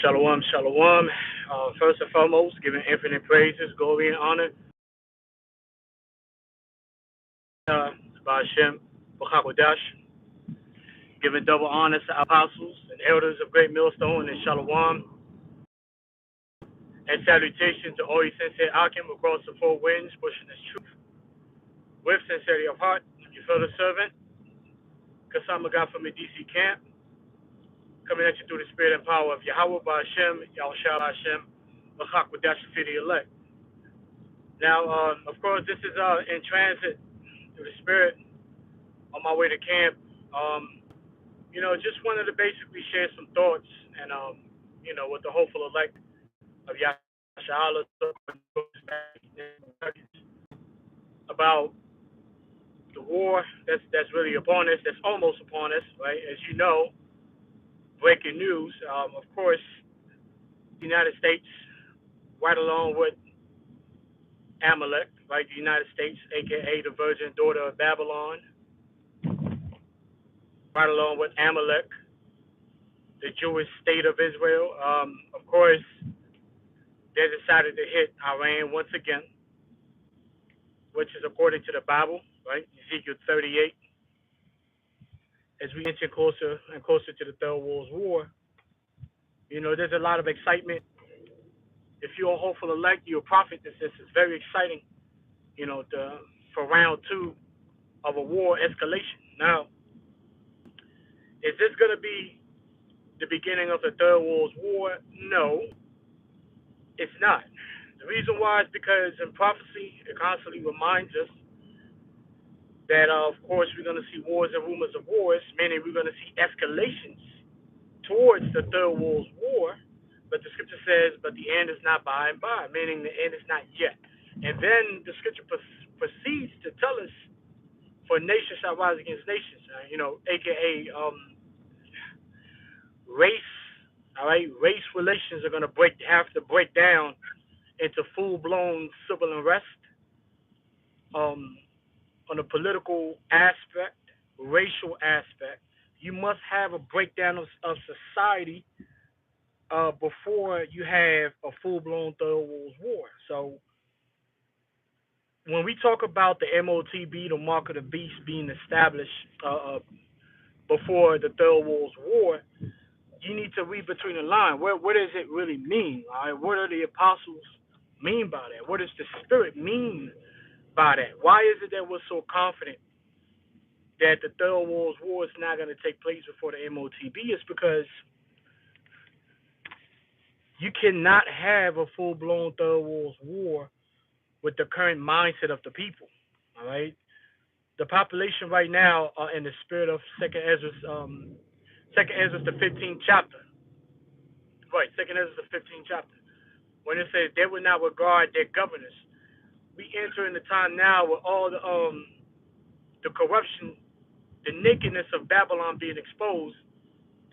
Shalom, shalom. First and foremost, giving infinite praises, glory, and honor to Hashem, B'chakodash, giving double honors to our apostles and elders of Great Millstone and Shalom, and salutation to all you sincere Akim across the four winds, pushing this truth with sincerity of heart. You feel the servant, Kasama God from the DC camp, coming at you through the spirit and power of Yahweh B'Hashem, Yahushua Hashem, B'chakodash, for the elect. Now, of course, this is in transit through the spirit on my way to camp. Just wanted to basically share some thoughts and, with the hopeful elect of Yahshua about the war that's really upon us, that's almost upon us, right? As you know, breaking news, of course, the United States, right along with Amalek, right? The United States, aka the virgin daughter of Babylon, right along with Amalek, the Jewish state of Israel. Of course, they decided to hit Iran once again, which is according to the Bible, right? Ezekiel 38. As we inch closer and closer to the Third World War, there's a lot of excitement. If you're a hopeful elect, you're a prophet. This is very exciting, for round two of a war escalation. Now, is this going to be the beginning of the Third World War? No, it's not. The reason why is because in prophecy, it constantly reminds us that, of course, we're going to see wars and rumors of wars, meaning we're going to see escalations towards the Third World War. But the scripture says, but the end is not by and by, meaning the end is not yet. And then the scripture proceeds to tell us, for nation shall rise against nations, aka race, all right? Race relations are going to have to break down into full-blown civil unrest. On the political aspect, racial aspect, you must have a breakdown of society before you have a full-blown Third World War. So when we talk about the MOTB, the mark of the beast, being established before the Third World War, you need to read between the lines. What does it really mean? All right? What do the apostles mean by that? What does the Spirit mean by that? Why is it that we're so confident that the Third World War is not going to take place before the MOTB? It's because you cannot have a full-blown Third World War with the current mindset of the people. All right, the population right now are in the spirit of Second Ezra, the 15th chapter. Right, Second Ezra, the 15th chapter, when it says they will not regard their governors. We enter in the time now with all the corruption, the nakedness of Babylon being exposed,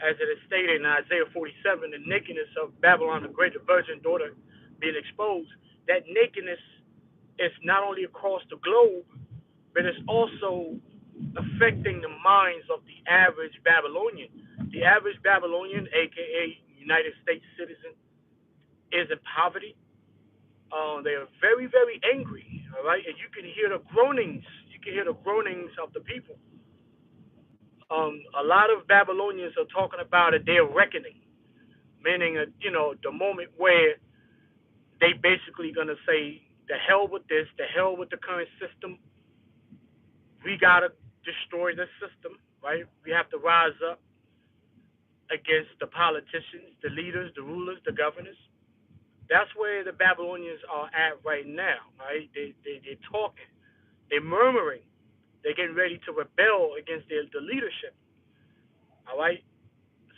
as it is stated in Isaiah 47, the nakedness of Babylon, the great virgin daughter, being exposed. That nakedness is not only across the globe, but it's also affecting the minds of the average Babylonian. The average Babylonian, aka United States citizen, is in poverty. They are very, very angry. All right, and you can hear the groanings. You can hear the groanings of the people. A lot of Babylonians are talking about a day of reckoning, meaning, the moment where they basically gonna say, the hell with this, the hell with the current system. We gotta destroy this system, right? We have to rise up against the politicians, the leaders, the rulers, the governors. That's where the Babylonians are at right now, right? They're talking, they're murmuring, they're getting ready to rebel against the leadership, all right?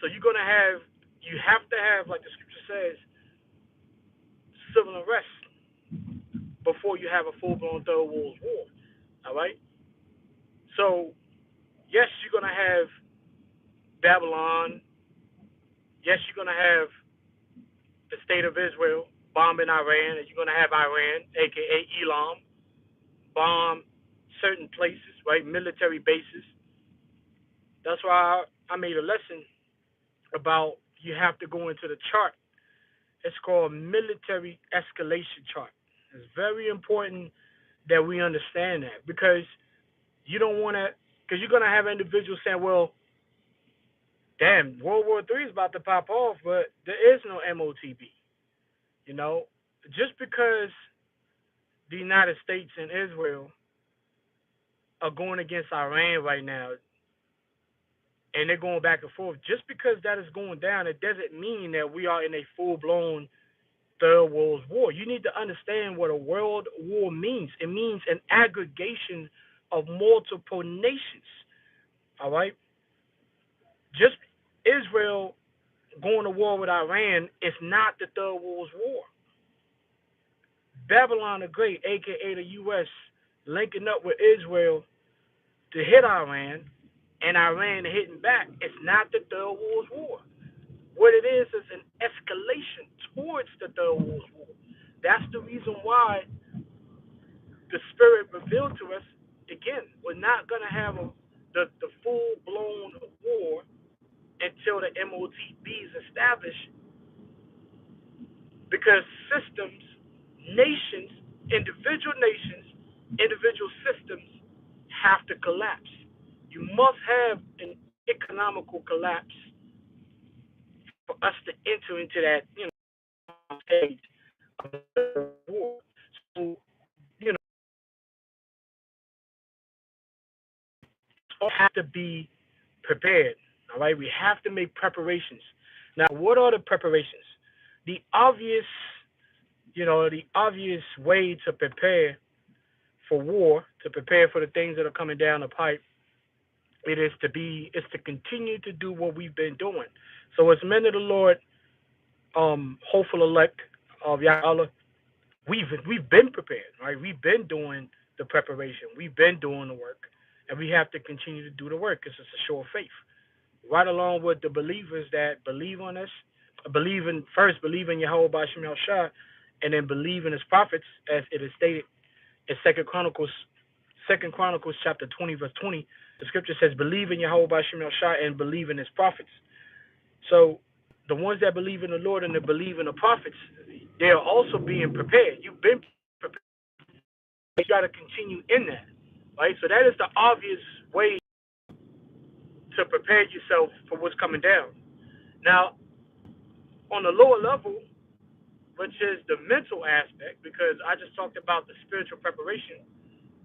So you have to have, like the scripture says, civil unrest before you have a full-blown Third World War, all right? So, yes, you're going to have Babylon. Yes, you're going to have the state of Israel bombing Iran, and you're going to have Iran, a.k.a. Elam, bomb certain places, right, military bases. That's why I made a lesson about, you have to go into the chart. It's called military escalation chart. It's very important that we understand that because you don't want to, because you're going to have individuals saying, well, damn, World War III is about to pop off, but there is no MOTB. You know, just because the United States and Israel are going against Iran right now and they're going back and forth, just because that is going down, it doesn't mean that we are in a full blown Third World War. You need to understand what a world war means. It means an aggregation of multiple nations. All right? Just Israel going to war with Iran is not the Third World War. Babylon the Great, aka the U.S., linking up with Israel to hit Iran, and Iran hitting back. It's not the Third World War. What it is an escalation towards the Third World War. That's the reason why the Spirit revealed to us, again, we're not going to have the full-blown war until the MOTB is established because systems, nations, individual systems have to collapse. You must have an economical collapse for us to enter into that, stage of the war. So, you know, we have to be prepared. All right, we have to make preparations. Now, what are the preparations? The obvious, the obvious way to prepare for war, to prepare for the things that are coming down the pipe, is to continue to do what we've been doing. So as men of the Lord, hopeful elect of Yahweh, we've been prepared, right? We've been doing the preparation. We've been doing the work, and we have to continue to do the work because it's a show of faith. Right along with the believers that believe on us, believe in Yahweh Bashim Shah, and then believe in his prophets, as it is stated in Second Chronicles chapter 20, verse 20. The scripture says, believe in Yahweh Bashim Shah and believe in his prophets. So the ones that believe in the Lord and that believe in the prophets, they are also being prepared. You've been prepared. You got to continue in that, right? So that is the obvious way to prepare yourself for what's coming down. Now, on the lower level, which is the mental aspect, because I just talked about the spiritual preparation.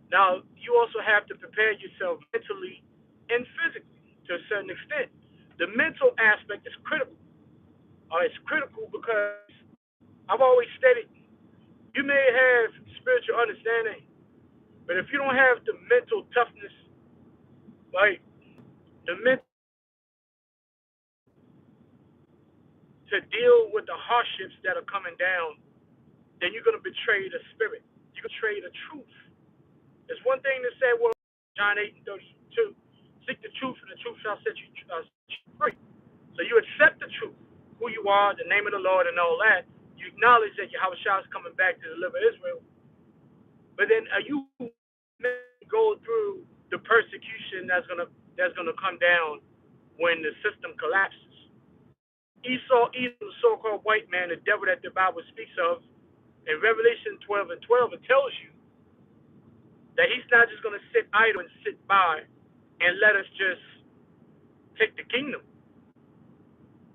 Now, you also have to prepare yourself mentally and physically to a certain extent. The mental aspect is critical. It's critical because I've always stated you may have spiritual understanding, but if you don't have the mental toughness, like the mental to deal with the hardships that are coming down, then you're going to betray the spirit. You betray the truth. It's one thing to say, well, John 8:32, seek the truth, and the truth shall set you free. So you accept the truth, who you are, the name of the Lord, and all that. You acknowledge that Yahweh Shah is coming back to deliver Israel. But then are you go through the persecution that's gonna come down when the system collapses? Esau, the so-called white man, the devil that the Bible speaks of, in Revelation 12:12, it tells you that he's not just going to sit idle and sit by and let us just take the kingdom.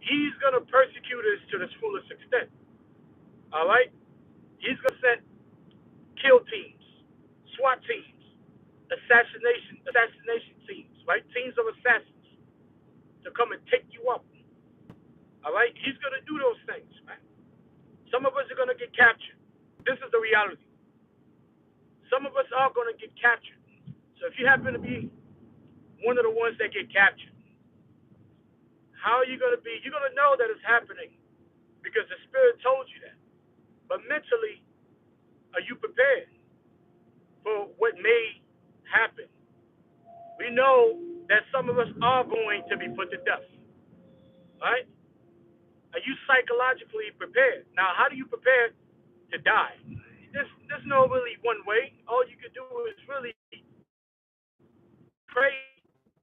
He's going to persecute us to the fullest extent. All right? He's going to send kill teams, SWAT teams, assassination teams, right? Teams of assassins to come and take you up. All right? He's going to do those things, right? Some of us are going to get captured. This is the reality. Some of us are going to get captured. So if you happen to be one of the ones that get captured, how are you going to be? You're going to know that it's happening because the Spirit told you that. But mentally, are you prepared for what may happen? We know that some of us are going to be put to death. Right? Are you psychologically prepared? Now, how do you prepare to die? There's no really one way. All you can do is really pray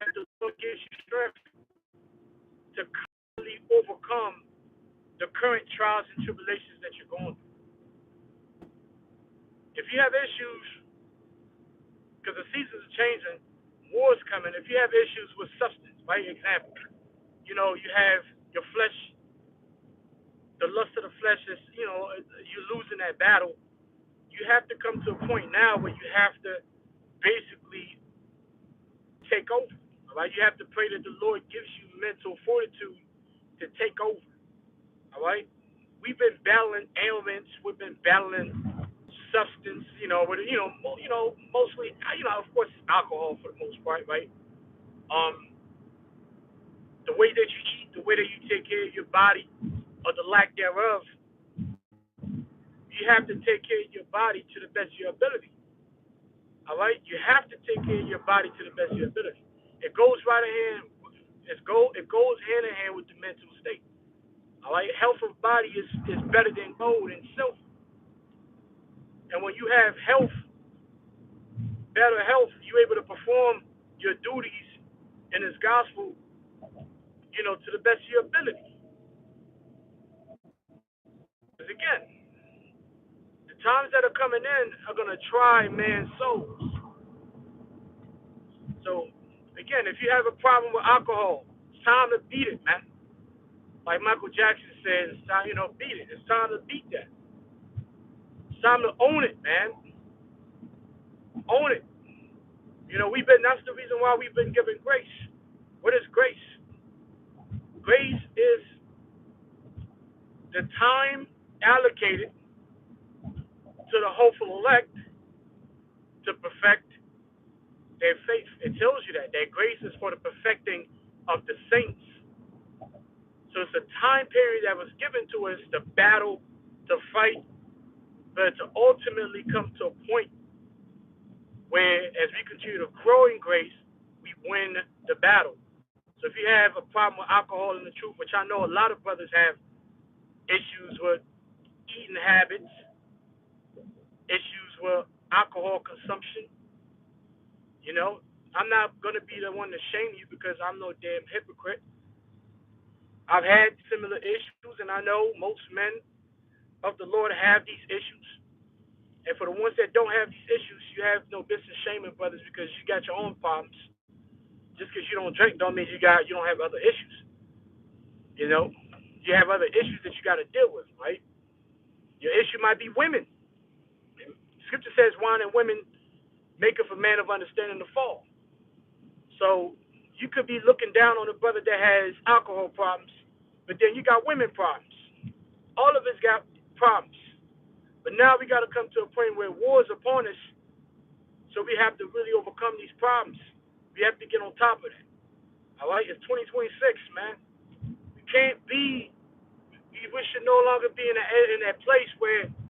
that the Lord gives you strength to constantly overcome the current trials and tribulations that you're going through. If you have issues, because the seasons are changing, war's coming. If you have issues with substance, right? Example, you have your flesh, the lust of the flesh is, you're losing that battle. You have to come to a point now where you have to basically take over. All right, you have to pray that the Lord gives you mental fortitude to take over. All right, we've been battling ailments, we've been battling substance, mostly, of course, alcohol for the most part, right? The way that you eat, the way that you take care of your body, or the lack thereof, you have to take care of your body to the best of your ability. All right, you have to take care of your body to the best of your ability. It goes right in hand. It goes hand in hand with the mental state. All right, health of body is better than gold and silver. And when you have health, better health, you're able to perform your duties in this gospel, to the best of your ability. Because again, the times that are coming in are going to try man's souls. So, again, if you have a problem with alcohol, it's time to beat it, man. Like Michael Jackson says, it's time, beat it. It's time to beat that. It's time to own it, man. Own it. That's the reason why we've been given grace. What is grace? Grace is the time allocated to the hopeful elect to perfect their faith. It tells you that grace is for the perfecting of the saints. So it's a time period that was given to us to battle, to fight, but to ultimately come to a point where, as we continue to grow in grace, we win the battle. So if you have a problem with alcohol and the truth, which I know a lot of brothers have issues with eating habits, issues with alcohol consumption, I'm not going to be the one to shame you because I'm no damn hypocrite. I've had similar issues, and I know most men of the Lord have these issues. And for the ones that don't have these issues, you have no business shaming brothers because you got your own problems. Just because you don't drink don't mean you don't have other issues. You have other issues that you got to deal with, right? Your issue might be women. Scripture says wine and women maketh a man of understanding to fall. So you could be looking down on a brother that has alcohol problems, but then you got women problems. All of us got problems. But now we got to come to a point where war is upon us, so we have to really overcome these problems. We have to get on top of it. All right? It's 2026, man. We should no longer be in that place where